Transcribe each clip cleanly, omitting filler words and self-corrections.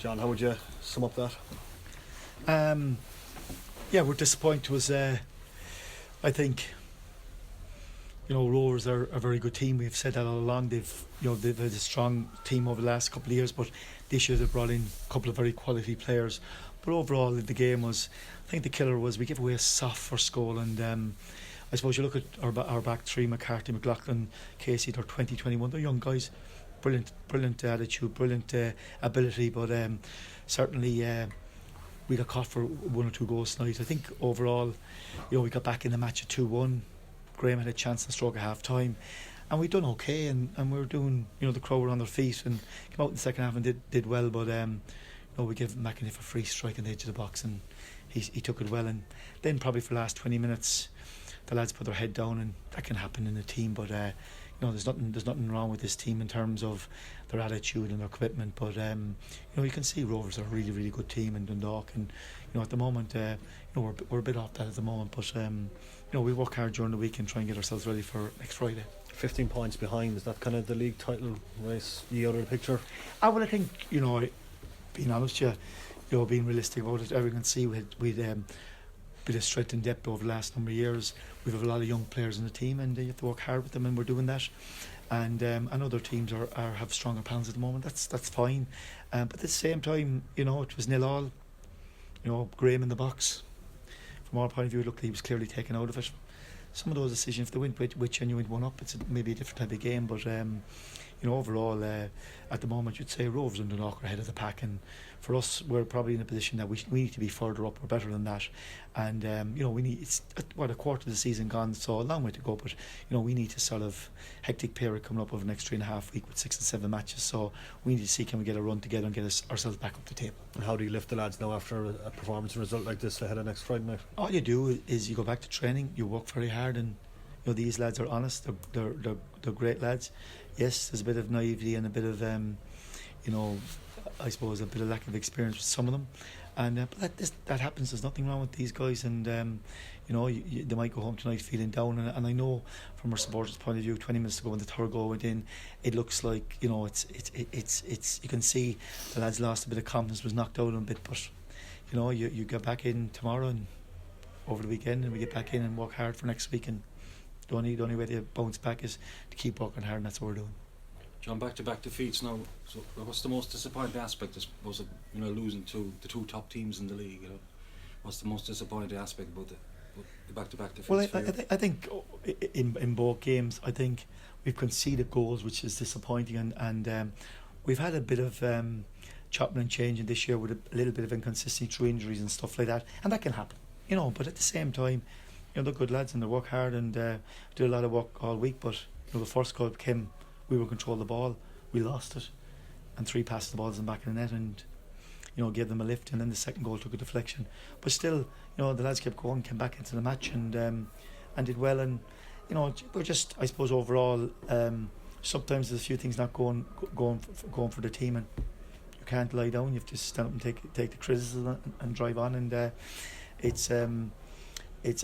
John, how would you sum up that? Yeah, we're disappointed. Was I think Rovers are a very good team. We've said that all along. They've had a strong team over the last couple of years, but this year they've brought in a couple of very quality players. But overall, the game was, I think the killer was we gave away a soft first goal, and I suppose you look at our back three: McCarthy, McLaughlin, Casey. They're 20, 21. They're young guys. Brilliant attitude, brilliant ability, but certainly we got caught for one or two goals tonight. I think overall, we got back in the match at 2-1. Graham had a chance to stroke at half time, and we'd done okay, and we were doing, the crowd were on their feet and came out in the second half and did well, but we gave McInniff a free strike on the edge of the box, and he took it well. And then probably for the last 20 minutes the lads put their head down, and that can happen in a team, but there's nothing wrong with this team in terms of their attitude and their commitment, but you can see Rovers are a really, really good team in Dundalk, and at the moment we're a bit off that at the moment, but we work hard during the week and try and get ourselves ready for next Friday. 15 points behind, is that kind of the league title race you out of the picture? I think, being honest with you, being realistic about it, everyone can see we'd bit of strength and depth over the last number of years. We have a lot of young players in the team, and you have to work hard with them, and we're doing that. And other teams have stronger plans at the moment. That's fine. But at the same time, it was 0-0. Graham in the box. From our point of view, it looked like he was clearly taken out of it. Some of those decisions, if they went with you and you went one up, it's maybe a different type of game. But overall, at the moment, you'd say Rovers and Dundalk are ahead of the pack, and for us, we're probably in a position that we need to be further up. We're better than that, and we need. It's a quarter of the season gone, so a long way to go. But we need to sort of hectic period coming up over the next 3.5 weeks with 6 and 7 matches. So we need to see, can we get a run together and get ourselves back up the table. And how do you lift the lads now after a performance and result like this ahead of next Friday night? All you do is you go back to training. You work very hard, and these lads are honest. They're great lads. Yes, there's a bit of naivety and a bit of I suppose a bit of lack of experience with some of them, and but that happens. There's nothing wrong with these guys, and they might go home tonight feeling down. And I know from our supporters' point of view, 20 minutes ago when the third goal went in, it looks like it's you can see the lads lost a bit of confidence, was knocked out a bit. But you get back in tomorrow and over the weekend, and we get back in and work hard for next week. And the only way to bounce back is to keep working hard, and that's what we're doing. John, back-to-back defeats now. So what's the most disappointing aspect? Was it losing to the two top teams in the league? What's the most disappointing aspect about the back-to-back defeats? Well, I think in both games, I think we've conceded goals, which is disappointing, and we've had a bit of chopping and changing this year with a little bit of inconsistency through injuries and stuff like that, and that can happen. But at the same time, they're good lads and they work hard and do a lot of work all week. But the first goal came. We were controlling the ball, we lost it, and 3 passes the balls in the back of the net, and gave them a lift, and then the second goal took a deflection. But still, the lads kept going, came back into the match, and did well. And we're just, I suppose, overall, sometimes there's a few things not going for the team, and you can't lie down. You have to stand up and take the criticism and drive on. And I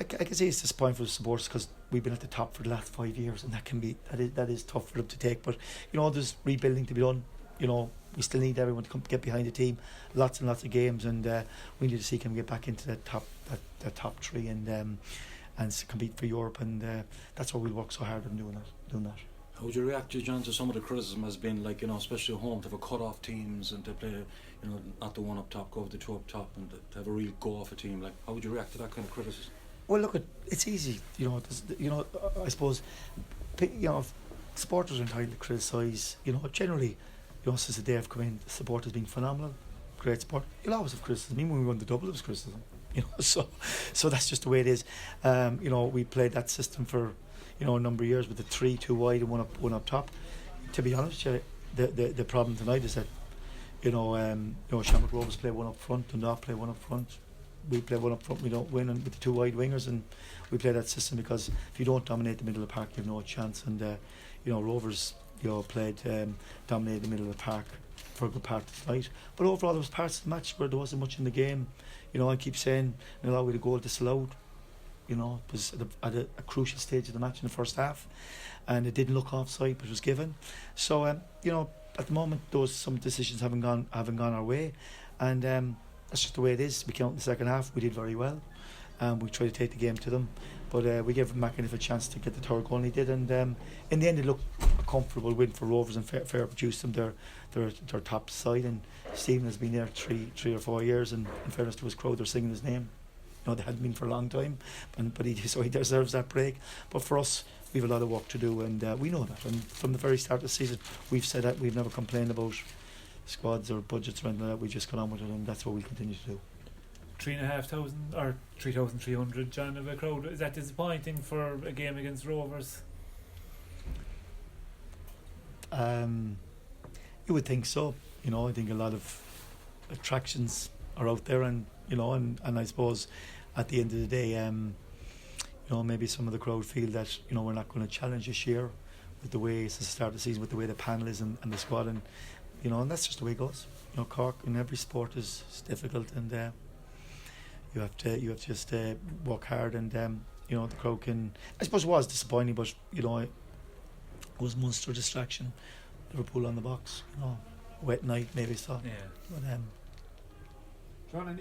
can say it's disappointing for the supporters because we've been at the top for the last 5 years, and that is tough for them to take. But there's rebuilding to be done. We still need everyone to get behind the team. Lots and lots of games, and we need to see can we get back into that top 3 and compete for Europe. And that's why we'll work so hard on doing that. How would you react, John, to some of the criticism has been like especially at home, to have a cut off teams and to play not the one up top, go with the 2 up top, and to have a real go off a team? Like, how would you react to that kind of criticism? Well, look, it's easy. I suppose supporters are entitled to criticise. Generally, since the day I've come in, the support has been phenomenal, great support. You'll always have criticism. Even when we won the double, there was criticism. So that's just the way it is. We played that system for a number of years with the 3 2 wide and one up top. To be honest, the problem tonight is that Shamrock Rovers play one up front, Dundalk play one up front. We play one up front, we don't win, and with the 2 wide wingers, and we play that system because if you don't dominate the middle of the park, you have no chance. And Rovers dominated the middle of the park for a good part of the night. But overall, there was parts of the match where there wasn't much in the game. I keep saying with a goal disallowed. It was at a crucial stage of the match in the first half, and it didn't look offside, but it was given. So at the moment, some decisions haven't gone our way, and that's just the way it is. We came out in the second half. We did very well. We tried to take the game to them, but we gave McAniff a chance to get the third goal, and he did. And in the end, it looked a comfortable win for Rovers, and fair produced them their top side. And Stephen has been there three or 4 years, and in fairness to his crowd, they're singing his name. They hadn't been for a long time, but he deserves that break. But for us, we have a lot of work to do, and we know that. And from the very start of the season, we've said that. We've never complained about squads or budgets or anything like that. We just got on with it, and that's what we continue to do. 3,500 or 3,300, John, of a crowd. Is that disappointing for a game against Rovers? You would think so. I think a lot of attractions are out there, and and I suppose at the end of the day, maybe some of the crowd feel that we're not going to challenge this year with the way it's the start of the season, with the way the panel is and the squad, and and that's just the way it goes. Cork in every sport is difficult, and you have to just work hard, and the crowd can. I suppose it was disappointing, but it was Munster distraction, Liverpool on the box, wet night maybe so. Yeah. But John,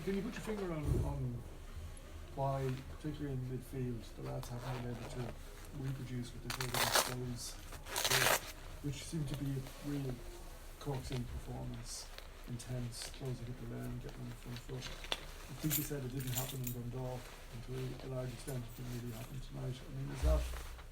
can you put your finger on why, particularly in midfield, the lads haven't been able to reproduce what they did against those, which seemed to be a real coaxing performance, intense, closing at the lane, getting on the front foot. I think you said it didn't happen in Dundalk, and to a large extent it didn't really happen tonight. I mean, is that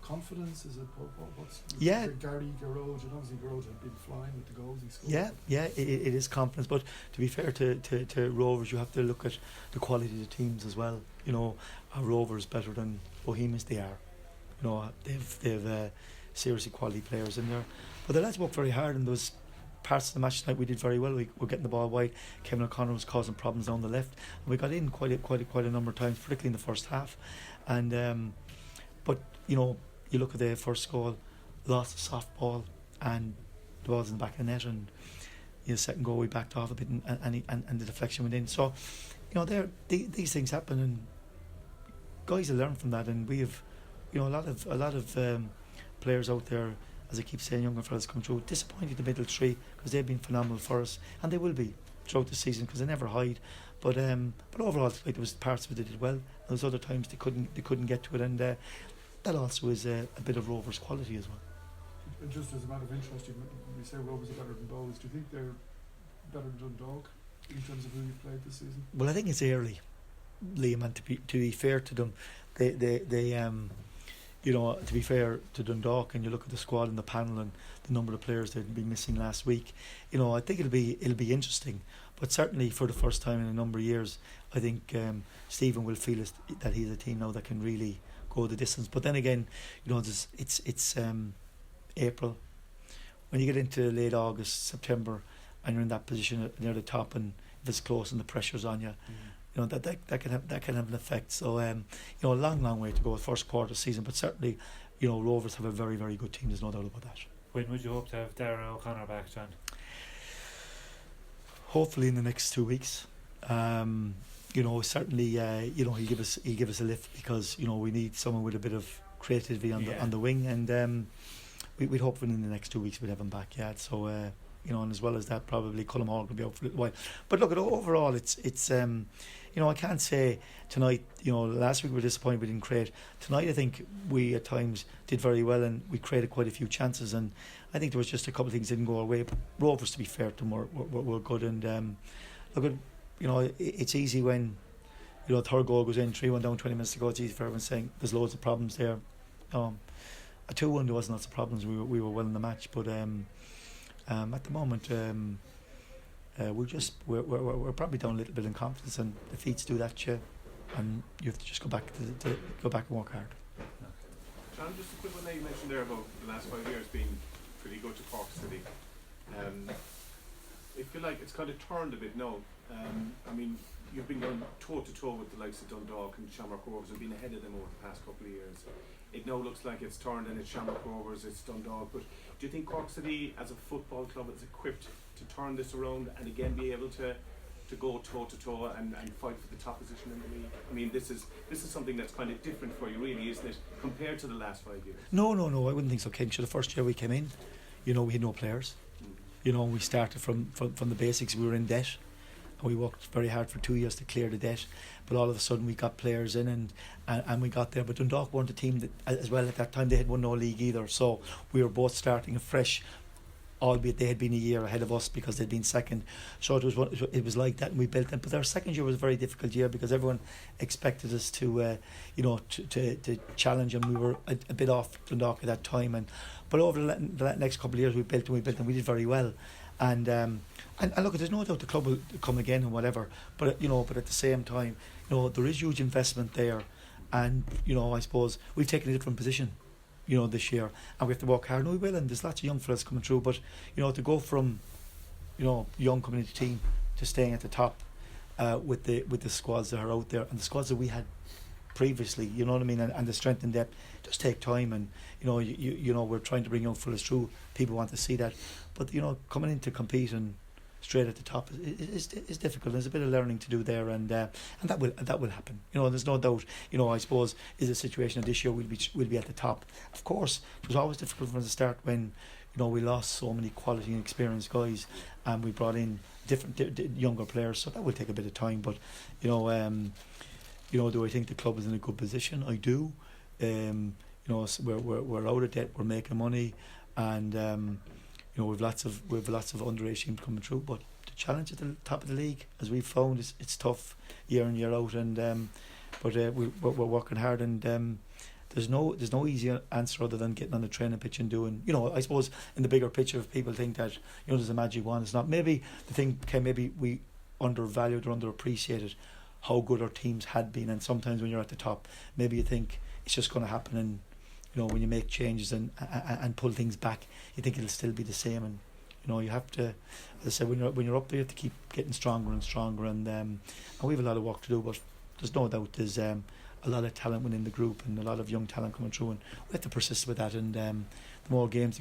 confidence? Is it what's Gary Garage? And obviously Garage had been flying with the goals he scored. It is confidence, but to be fair to Rovers, you have to look at the quality of the teams as well. Are Rovers better than Bohemians? They are. They've seriously quality players in there, but the lads worked very hard, and there was parts of the match tonight we did very well. We were getting the ball wide. Kevin O'Connor was causing problems down the left, and we got in quite a number of times, particularly in the first half. And but you look at the first goal, lost a soft ball, and the ball's in the back of the net, and the second goal we backed off a bit, and the deflection went in. So these things happen, and guys will learn from that. And we have a lot of players out there, as I keep saying, younger fellas come through, disappointed the middle three, because they've been phenomenal for us, and they will be throughout the season, because they never hide. But overall, there was parts of it they did well, and there was other times they couldn't get to it, and that also is a bit of Rovers' quality as well. And just as a matter of interest, you say Rovers are better than Bows. Do you think they're better than Dundalk in terms of who you've played this season? Well, I think it's early, Liam, and to be fair to them, they to be fair to Dundalk, and you look at the squad and the panel and the number of players that had been missing last week, I think it'll be interesting. But certainly for the first time in a number of years, I think Stephen will feel that he's a team now that can really go the distance. But then again, it's April. When you get into late August, September, and you're in that position near the top, and if it's close and the pressure's on you, that can have an effect. So a long way to go, first quarter season, but certainly Rovers have a very, very good team. There's no doubt about that. When would you hope to have Darragh O'Connor back, John? Hopefully in the next 2 weeks. Certainly he'll give us a lift, because we need someone with a bit of creativity on the wing, and we'd hope in the next 2 weeks we'd have him back. Yeah, so and as well as that, probably Cullum Hall will be out for a little while. But look, overall, it's I can't say tonight. Last week we were disappointed we didn't create. Tonight I think we at times did very well, and we created quite a few chances. And I think there was just a couple of things that didn't go our way. But Rovers, to be fair to them, were good. And look, it's easy when third goal goes in, 3-1 down, 20 minutes to go. It's easy for everyone saying there's loads of problems there. A 2-1 there wasn't lots of problems. We were well in the match, but at the moment we're probably down a little bit in confidence, and defeats do that to you, and you have to just go back and work hard. John, just a quick one there. You mentioned there about the last 5 years being pretty good to Cork City. I feel like it's kind of turned a bit now. I mean, you've been going toe to toe with the likes of Dundalk and Shamrock Rovers, and been ahead of them over the past couple of years. It now looks like it's turned, and it's Shamrock Rovers, it's Dundalk. But do you think Cork City, as a football club, is equipped to turn this around and again be able to go toe to toe and fight for the top position in the league? I mean, this is something that's kind of different for you, really, isn't it, compared to the last 5 years? No, I wouldn't think so, King. So the first year we came in, we had no players. We started from the basics. We were in debt, and we worked very hard for 2 years to clear the debt. But all of a sudden we got players in, and we got there. But Dundalk weren't a team that, as well, at that time they had won no league either. So we were both starting afresh, albeit they had been a year ahead of us because they'd been second. So it was like that, and we built them. But our second year was a very difficult year because everyone expected us to challenge, and we were a bit off Dundalk at that time. But over the next couple of years we built, and we did very well. And look, there's no doubt the club will come again and whatever. But at the same time, there is huge investment there, and I suppose we've taken a different position, this year, and we have to work hard. And we will, and there's lots of young fellas coming through. But to go from young coming into the team to staying at the top with the squads that are out there and the squads that we had previously, you know what I mean, and the strength and depth just take time. And we're trying to bring young fellas through. People want to see that, but coming in to compete and straight at the top is difficult. There's a bit of learning to do there, and that will happen. There's no doubt. I suppose is a situation that this year we'll be at the top. Of course, it was always difficult from the start when we lost so many quality and experienced guys, and we brought in different younger players. So that will take a bit of time. But do I think the club is in a good position? I do. We're out of debt. We're making money, and we've lots of underage teams coming through. But the challenge at the top of the league, as we've found, it's tough year in year out. And we're working hard, and there's no easy answer other than getting on the training pitch and doing. I suppose in the bigger picture, if people think that there's a magic wand, it's not. Maybe the thing maybe we undervalued or underappreciated how good our teams had been, and sometimes when you're at the top, maybe you think it's just going to happen, and when you make changes and pull things back, you think it'll still be the same. And you have to, as I said, when you're up there, you have to keep getting stronger and stronger. And we have a lot of work to do, but there's no doubt there's a lot of talent within the group and a lot of young talent coming through, and we have to persist with that. And the more games